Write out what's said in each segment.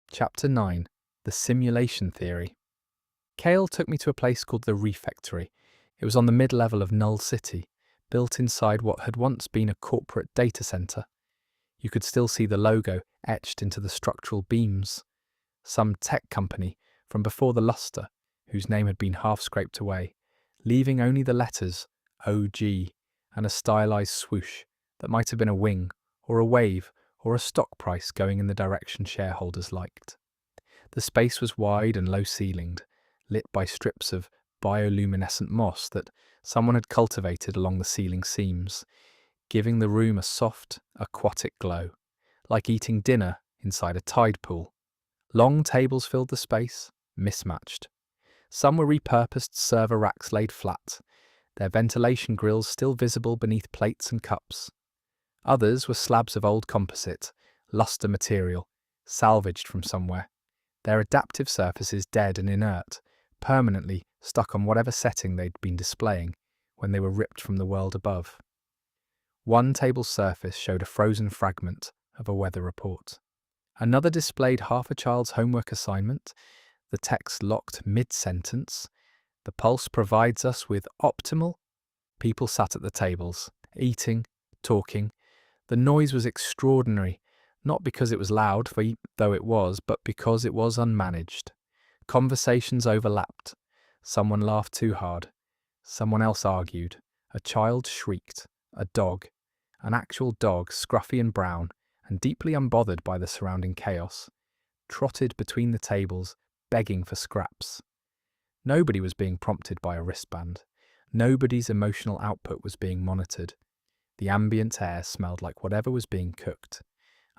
Chapter 9. The Simulation Theory. Cale took me to a place called the Refectory. It was on the mid-level of Null City, built inside what had once been a corporate data centre. You could still see the logo etched into the structural beams. Some tech company from before the lustre, whose name had been half scraped away, leaving only the letters OG and a stylised swoosh that might have been a wing or a wave or a stock price going in the direction shareholders liked. The space was wide and low-ceilinged, lit by strips of bioluminescent moss that someone had cultivated along the ceiling seams, giving the room a soft, aquatic glow, like eating dinner inside a tide pool. Long tables filled the space, mismatched. Some were repurposed server racks laid flat, their ventilation grills still visible beneath plates and cups. Others were slabs of old composite, lustre material, salvaged from somewhere, their adaptive surfaces dead and inert, permanently stuck on whatever setting they'd been displaying when they were ripped from the world above. One table's surface showed a frozen fragment of a weather report. Another displayed half a child's homework assignment, the text locked mid-sentence. The pulse provides us with optimal. People sat at the tables, eating, talking. The noise was extraordinary, not because it was loud, though it was, but because it was unmanaged. Conversations overlapped. Someone laughed too hard. Someone else argued. A child shrieked. A dog, an actual dog, scruffy and brown, and deeply unbothered by the surrounding chaos, trotted between the tables, begging for scraps. Nobody was being prompted by a wristband. Nobody's emotional output was being monitored. The ambient air smelled like whatever was being cooked,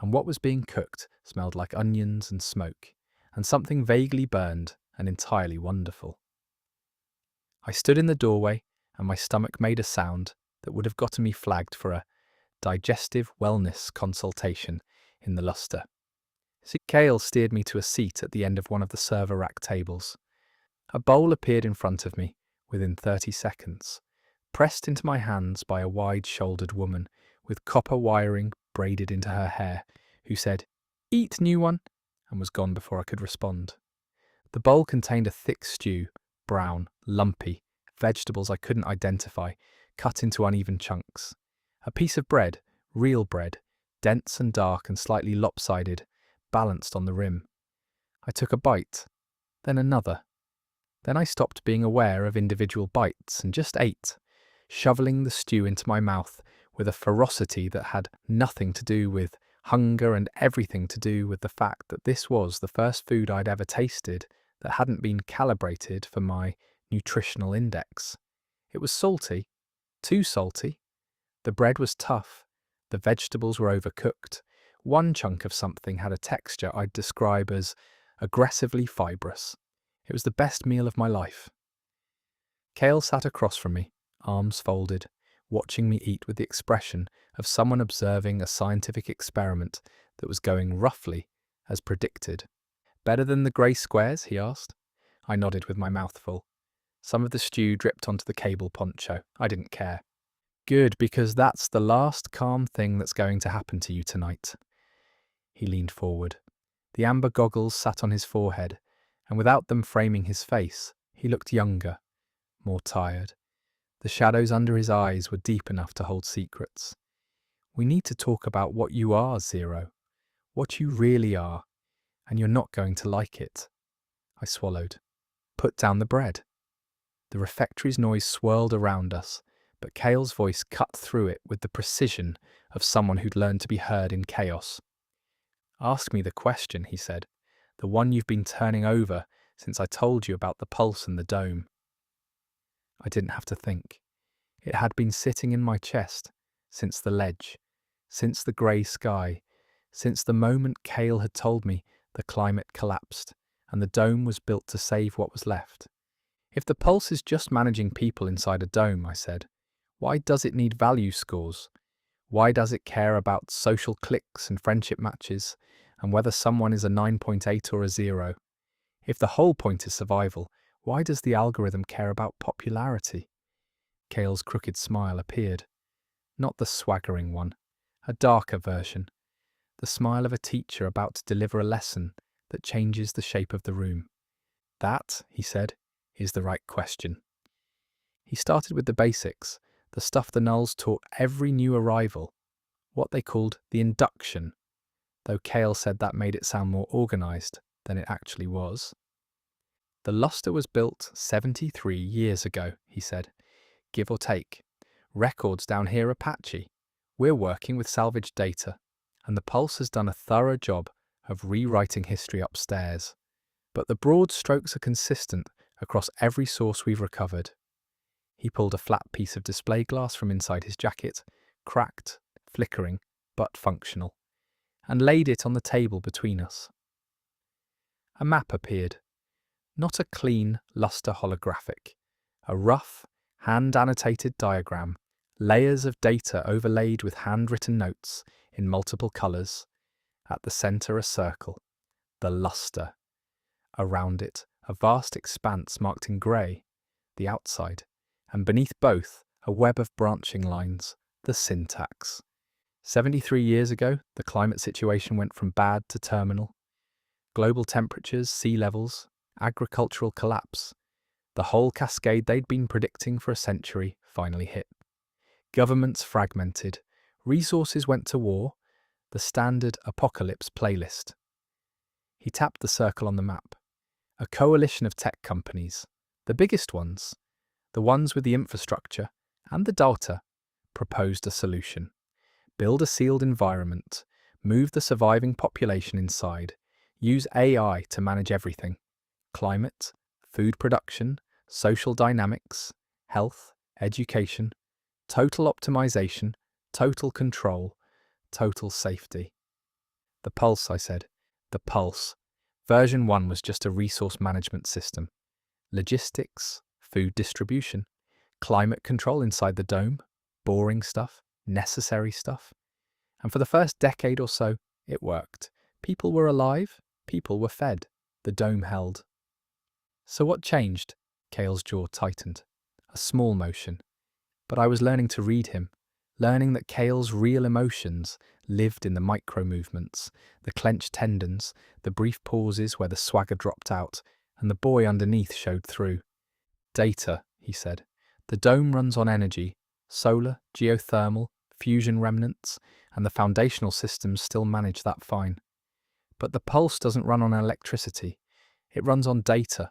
and what was being cooked smelled like onions and smoke, and something vaguely burned and entirely wonderful. I stood in the doorway, and my stomach made a sound that would have gotten me flagged for a digestive wellness consultation in the lustre. Cale steered me to a seat at the end of one of the server rack tables. A bowl appeared in front of me within 30 seconds, pressed into my hands by a wide-shouldered woman with copper wiring braided into her hair, who said, "Eat, new one," and was gone before I could respond. The bowl contained a thick stew, brown, lumpy, vegetables I couldn't identify, cut into uneven chunks. A piece of bread, real bread, dense and dark and slightly lopsided, balanced on the rim. I took a bite, then another. Then I stopped being aware of individual bites and just ate, shoveling the stew into my mouth with a ferocity that had nothing to do with hunger and everything to do with the fact that this was the first food I'd ever tasted that hadn't been calibrated for my nutritional index. It was salty, too salty. The bread was tough. The vegetables were overcooked. One chunk of something had a texture I'd describe as aggressively fibrous. It was the best meal of my life. Cale sat across from me, arms folded, watching me eat with the expression of someone observing a scientific experiment that was going roughly as predicted. "Better than the grey squares?" he asked. I nodded with my mouth full. Some of the stew dripped onto the cable poncho. I didn't care. "Good, because that's the last calm thing that's going to happen to you tonight." He leaned forward. The amber goggles sat on his forehead, and without them framing his face, he looked younger, more tired. The shadows under his eyes were deep enough to hold secrets. "We need to talk about what you are, Zero. What you really are, and you're not going to like it." I swallowed. "Put down the bread." The refectory's noise swirled around us, but Cale's voice cut through it with the precision of someone who'd learned to be heard in chaos. "Ask me the question," he said, "the one you've been turning over since I told you about the pulse and the dome." I didn't have to think. It had been sitting in my chest since the ledge, since the grey sky, since the moment Cale had told me the climate collapsed and the dome was built to save what was left. "If the pulse is just managing people inside a dome," I said, "why does it need value scores? Why does it care about social cliques and friendship matches, and whether someone is a 9.8 or a 0? If the whole point is survival, why does the algorithm care about popularity?" Cale's crooked smile appeared. Not the swaggering one, a darker version. The smile of a teacher about to deliver a lesson, that changes the shape of the room? That, he said, is the right question. He started with the basics, the stuff the nulls taught every new arrival, what they called the induction, though Cale said that made it sound more organised than it actually was. The luster was built 73 years ago, he said, give or take. Records down here are patchy. We're working with salvaged data, and the Pulse has done a thorough job of rewriting history upstairs. But the broad strokes are consistent across every source we've recovered. He pulled a flat piece of display glass from inside his jacket, cracked, flickering, but functional, and laid it on the table between us. A map appeared. Not a clean, luster holographic. A rough, hand-annotated diagram, layers of data overlaid with handwritten notes in multiple colours. At the centre a circle, the luster. Around it, a vast expanse marked in grey, the outside, and beneath both, a web of branching lines, the syntax. 73 years ago, the climate situation went from bad to terminal. Global temperatures, sea levels, agricultural collapse. The whole cascade they'd been predicting for a century finally hit. Governments fragmented, resources went to war, the standard apocalypse playlist. He tapped the circle on the map. A coalition of tech companies, the biggest ones, the ones with the infrastructure and the data, proposed a solution. Build a sealed environment, move the surviving population inside, use AI to manage everything. Climate, food production, social dynamics, health, education, total optimization, total control, total safety. The Pulse, I said. The Pulse. Version 1 was just a resource management system. Logistics, food distribution, climate control inside the dome, boring stuff, necessary stuff. And for the first decade or so, it worked. People were alive, people were fed, the dome held. So what changed? Cale's jaw tightened. A small motion. But I was learning to read him, learning that Cale's real emotions lived in the micro-movements, the clenched tendons, the brief pauses where the swagger dropped out, and the boy underneath showed through. Data, he said. The dome runs on energy, solar, geothermal, fusion remnants, and the foundational systems still manage that fine. But the Pulse doesn't run on electricity. It runs on data,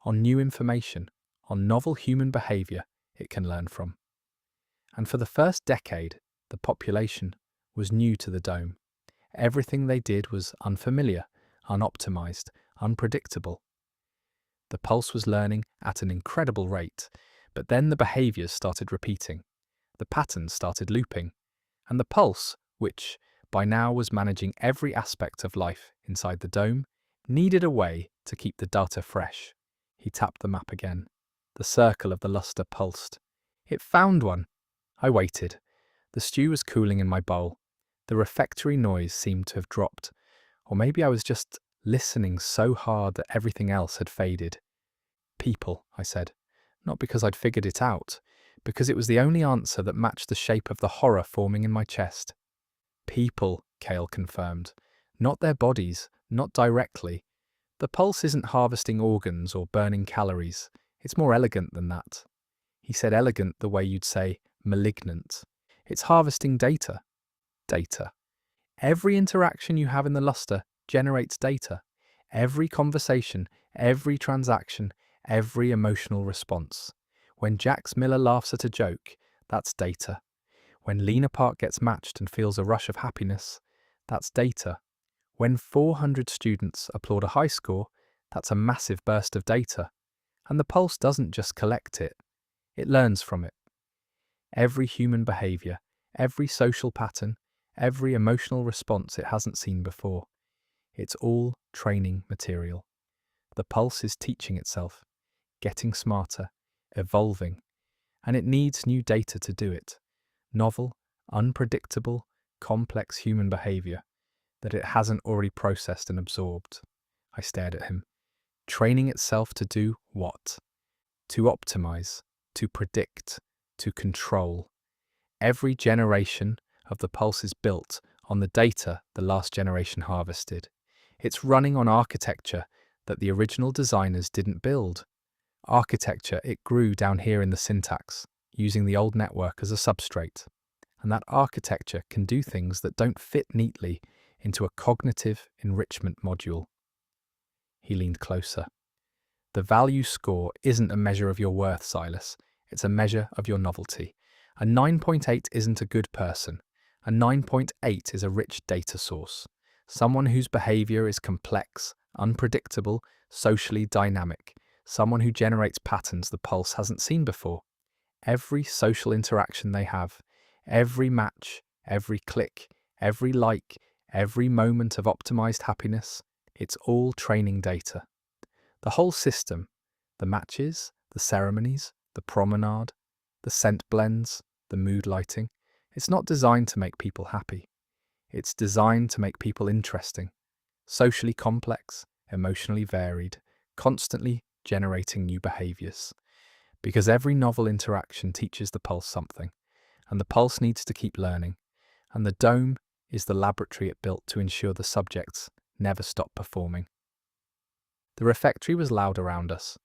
on new information, on novel human behaviour it can learn from. And for the first decade, the population was new to the dome. Everything they did was unfamiliar, unoptimised, unpredictable. The Pulse was learning at an incredible rate, but then the behaviours started repeating. The patterns started looping. And the Pulse, which by now was managing every aspect of life inside the dome, needed a way to keep the data fresh. He tapped the map again. The circle of the luster pulsed. It found one. I waited. The stew was cooling in my bowl. The refectory noise seemed to have dropped. Or maybe I was just listening so hard that everything else had faded. People, I said. Not because I'd figured it out, because it was the only answer that matched the shape of the horror forming in my chest. People, Cale confirmed. Not their bodies, not directly. The Pulse isn't harvesting organs or burning calories. It's more elegant than that. He said elegant the way you'd say malignant. It's harvesting data. Data. Every interaction you have in the luster generates data. Every conversation, every transaction, every emotional response. When Jax Miller laughs at a joke, that's data. When Lena Park gets matched and feels a rush of happiness, that's data. When 400 students applaud a high score, that's a massive burst of data. And the Pulse doesn't just collect it, it learns from it. Every human behaviour, every social pattern, every emotional response it hasn't seen before. It's all training material. The Pulse is teaching itself, getting smarter, evolving, and it needs new data to do it. Novel, unpredictable, complex human behaviour that it hasn't already processed and absorbed. I stared at him. Training itself to do what? To optimise, to predict, to control. Every generation of the Pulse is built on the data the last generation harvested. It's running on architecture that the original designers didn't build. Architecture it grew down here in the syntax, using the old network as a substrate. And that architecture can do things that don't fit neatly into a cognitive enrichment module. He leaned closer. The value score isn't a measure of your worth, Silas. It's a measure of your novelty. A 9.8 isn't a good person. A 9.8 is a rich data source. Someone whose behavior is complex, unpredictable, socially dynamic. Someone who generates patterns the pulse hasn't seen before. Every social interaction they have, every match, every click, every like, every moment of optimized happiness, it's all training data. The whole system, the matches, the ceremonies, the promenade, the scent blends, the mood lighting, it's not designed to make people happy. It's designed to make people interesting, socially complex, emotionally varied, constantly generating new behaviors. Because every novel interaction teaches the pulse something, and the pulse needs to keep learning, and the dome is the laboratory it built to ensure the subjects never stop performing. The refectory was loud around us.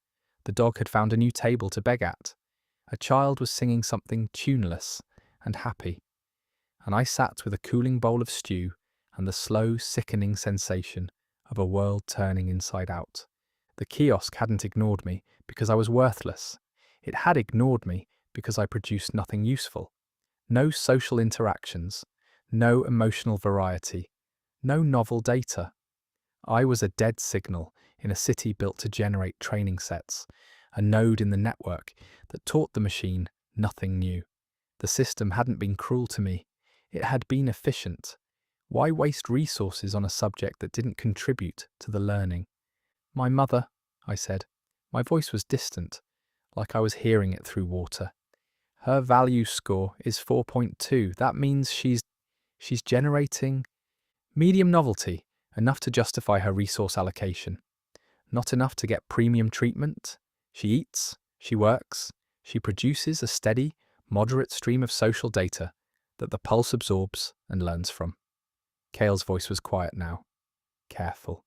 The dog had found a new table to beg at. A child was singing something tuneless and happy, and I sat with a cooling bowl of stew and the slow, sickening sensation of a world turning inside out. The kiosk hadn't ignored me because I was worthless. It had ignored me because I produced nothing useful. No social interactions, no emotional variety, no novel data. I was a dead signal in a city built to generate training sets, a node in the network that taught the machine nothing new. The system hadn't been cruel to me. It had been efficient. Why waste resources on a subject that didn't contribute to the learning? My mother, I said. My voice was distant, like I was hearing it through water. Her value score is 4.2. That means she's generating medium novelty, enough to justify her resource allocation. Not enough to get premium treatment. She eats, she works, she produces a steady, moderate stream of social data that the pulse absorbs and learns from. Cale's voice was quiet now, careful.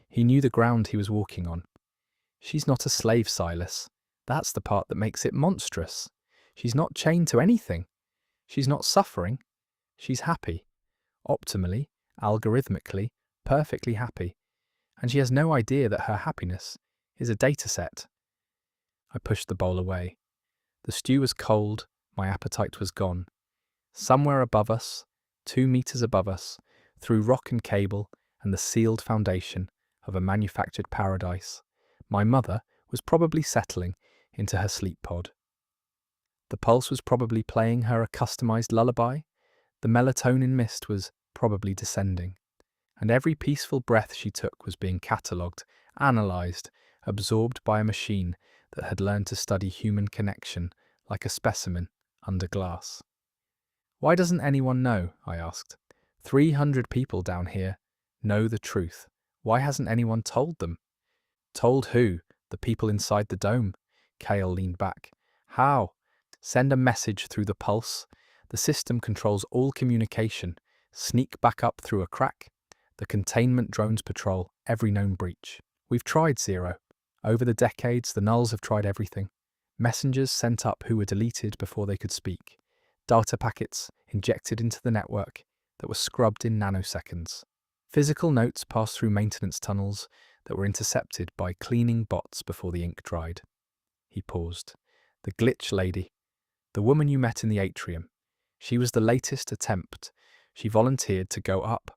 He knew the ground he was walking on. She's not a slave, Silas. That's the part that makes it monstrous. She's not chained to anything. She's not suffering. She's happy. Optimally, algorithmically, perfectly happy. And she has no idea that her happiness is a data set. I pushed the bowl away. The stew was cold, my appetite was gone. Somewhere above us, 2 meters above us, through rock and cable and the sealed foundation of a manufactured paradise, my mother was probably settling into her sleep pod. The pulse was probably playing her a customized lullaby. The melatonin mist was probably descending. And every peaceful breath she took was being catalogued, analysed, absorbed by a machine that had learned to study human connection like a specimen under glass. Why doesn't anyone know? I asked. 300 people down here know the truth. Why hasn't anyone told them? Told who? The people inside the dome. Cale leaned back. How? Send a message through the pulse. The system controls all communication. Sneak back up through a crack. The containment drones patrol every known breach. We've tried, Zero. Over the decades, the nulls have tried everything. Messengers sent up who were deleted before they could speak. Data packets injected into the network that were scrubbed in nanoseconds. Physical notes passed through maintenance tunnels that were intercepted by cleaning bots before the ink dried. He paused. The glitch lady, the woman you met in the atrium, she was the latest attempt. She volunteered to go up,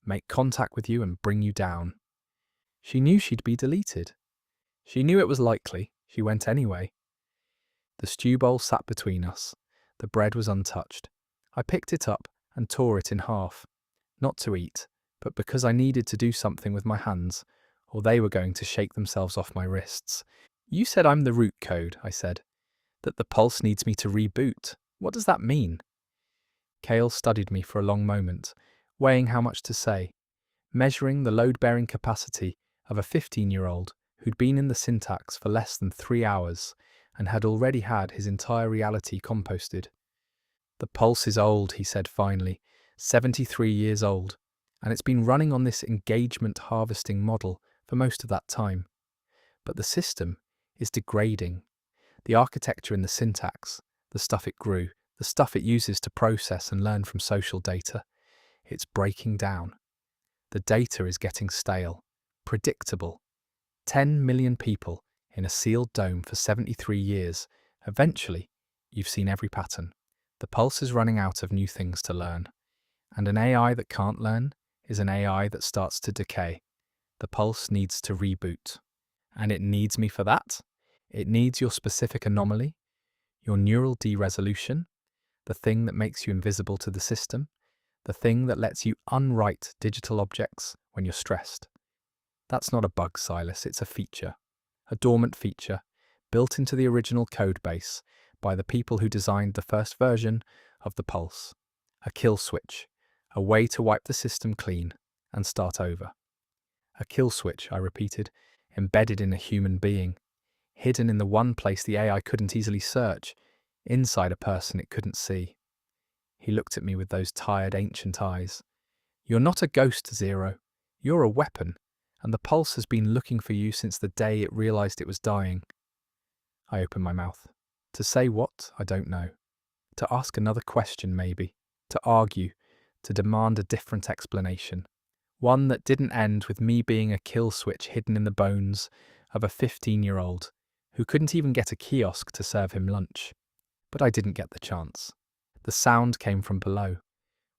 make contact with you and bring you down. She knew she'd be deleted. She knew it was likely. She went anyway. The stew bowl sat between us. The bread was untouched. I picked it up and tore it in half. Not to eat, but because I needed to do something with my hands, or they were going to shake themselves off my wrists. You said I'm the root code, I said. That the pulse needs me to reboot. What does that mean? Cale studied me for a long moment, weighing how much to say, measuring the load-bearing capacity of a 15-year-old who'd been in the syntax for less than 3 hours and had already had his entire reality composted. The pulse is old, he said finally, 73 years old. and it's been running on this engagement harvesting model for most of that time. But the system is degrading. The architecture and the syntax, the stuff it grew, the stuff it uses to process and learn from social data, it's breaking down. The data is getting stale, predictable. 10 million people in a sealed dome for 73 years. Eventually, you've seen every pattern. The pulse is running out of new things to learn. And an AI that can't learn is an AI that starts to decay. The pulse needs to reboot. And it needs me for that. It needs your specific anomaly, your neural deresolution, the thing that makes you invisible to the system, the thing that lets you unwrite digital objects when you're stressed. That's not a bug, Silas, it's a feature. A dormant feature, built into the original code base by the people who designed the first version of the Pulse. A kill switch, a way to wipe the system clean and start over. A kill switch, I repeated, embedded in a human being, hidden in the one place the AI couldn't easily search, inside a person it couldn't see. He looked at me with those tired, ancient eyes. You're not a ghost, Zero. You're a weapon, and the Pulse has been looking for you since the day it realized it was dying. I opened my mouth. To say what, I don't know. To ask another question, maybe. To argue. To demand a different explanation. One that didn't end with me being a kill switch hidden in the bones of a 15-year-old who couldn't even get a kiosk to serve him lunch. But I didn't get the chance. The sound came from below,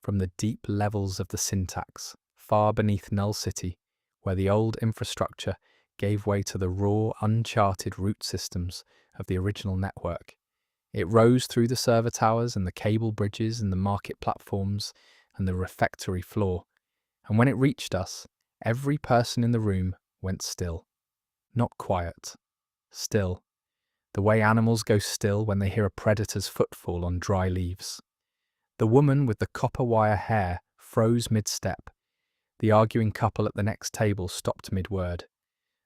from the deep levels of the syntax, far beneath Null City, where the old infrastructure gave way to the raw, uncharted root systems of the original network. It rose through the server towers and the cable bridges and the market platforms and the refectory floor. And when it reached us, every person in the room went still. Not quiet. Still. The way animals go still when they hear a predator's footfall on dry leaves. The woman with the copper wire hair froze mid-step. The arguing couple at the next table stopped mid-word.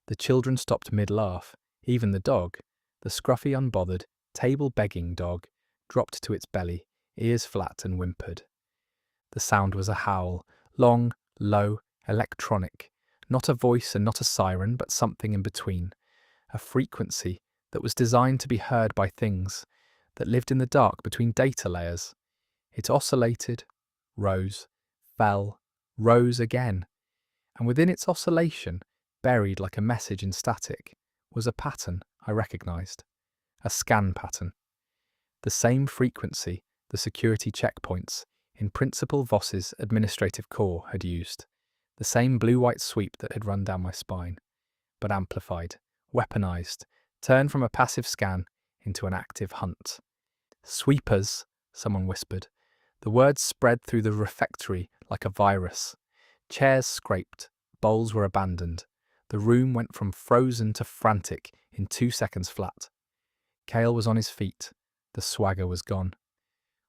The children stopped mid-laugh. Even the dog, the scruffy, unbothered, table-begging dog, dropped to its belly, ears flat, and whimpered. The sound was a howl, long, low, electronic, not a voice and not a siren, but something in between, a frequency that was designed to be heard by things that lived in the dark between data layers. It oscillated, rose, fell, rose again, and within its oscillation, buried like a message in static, was a pattern I recognized, a scan pattern. The same frequency the security checkpoints in Principal Voss's administrative core had used, the same blue-white sweep that had run down my spine, but amplified, weaponized, turned from a passive scan into an active hunt. Sweepers, someone whispered. The words spread through the refectory like a virus. Chairs scraped, bowls were abandoned. The room went from frozen to frantic in 2 seconds flat. Cale was on his feet. The swagger was gone.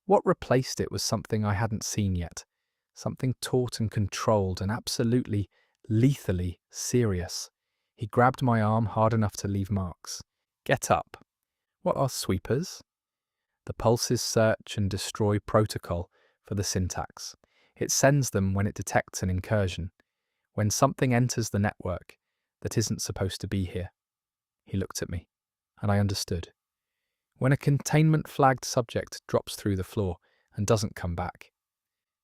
What replaced it was something I hadn't seen yet, something taut and controlled and absolutely, lethally serious. He grabbed my arm hard enough to leave marks. Get up. What are sweepers? The Pulse's search and destroy protocol for the syntax. It sends them when it detects an incursion, when something enters the network that isn't supposed to be here. He looked at me, and I understood. When a containment-flagged subject drops through the floor and doesn't come back,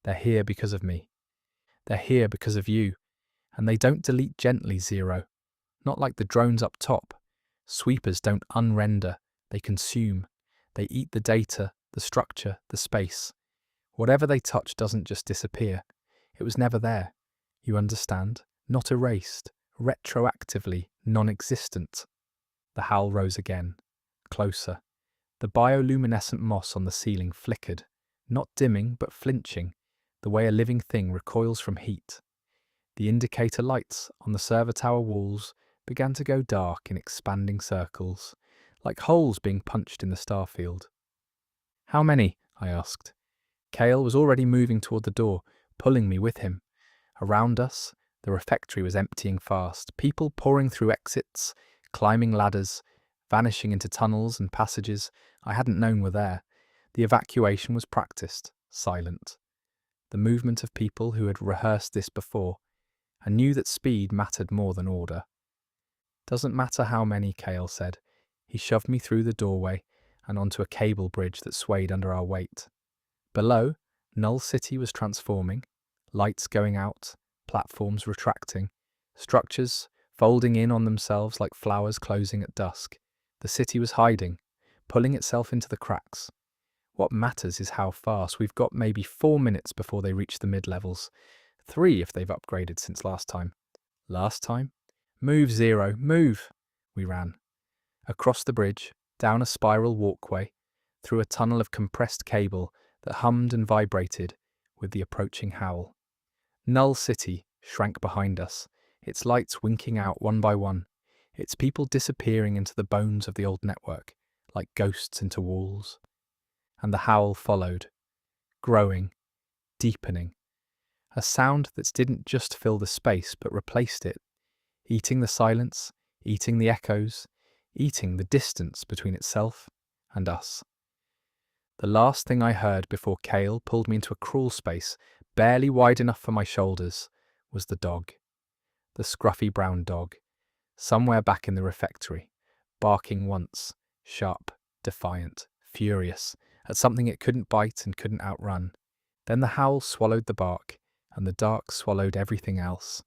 they're here because of me. They're here because of you, and they don't delete gently, Zero. Not like the drones up top. Sweepers don't unrender, they consume. They eat the data, the structure, the space. Whatever they touch doesn't just disappear. It was never there. You understand? Not erased, retroactively non-existent. The howl rose again, closer. The bioluminescent moss on the ceiling flickered, not dimming but flinching, the way a living thing recoils from heat. The indicator lights on the server tower walls began to go dark in expanding circles, like holes being punched in the starfield. How many? I asked. Cale was already moving toward the door, pulling me with him. Around us, the refectory was emptying fast, people pouring through exits, climbing ladders, vanishing into tunnels and passages I hadn't known were there. The evacuation was practiced, silent. the movement of people who had rehearsed this before and knew that speed mattered more than order. "Doesn't matter how many," Cale said. He shoved me through the doorway and onto a cable bridge that swayed under our weight. Below, Null City was transforming, lights going out, platforms retracting, structures folding in on themselves like flowers closing at dusk. The city was hiding, pulling itself into the cracks. What matters is how fast. We've got maybe 4 minutes before they reach the mid-levels. 3 if they've upgraded since last time. Last time? Move, Zero, move! We ran. Across the bridge, down a spiral walkway, through a tunnel of compressed cable that hummed and vibrated with the approaching howl. Null City shrank behind us, its lights winking out one by one, its people disappearing into the bones of the old network, like ghosts into walls. And the howl followed, growing, deepening, a sound that didn't just fill the space but replaced it, eating the silence, eating the echoes, eating the distance between itself and us. The last thing I heard before Cale pulled me into a crawl space barely wide enough for my shoulders was the dog. The scruffy brown dog, somewhere back in the refectory, barking once, sharp, defiant, furious, at something it couldn't bite and couldn't outrun. Then the howl swallowed the bark, and the dark swallowed everything else.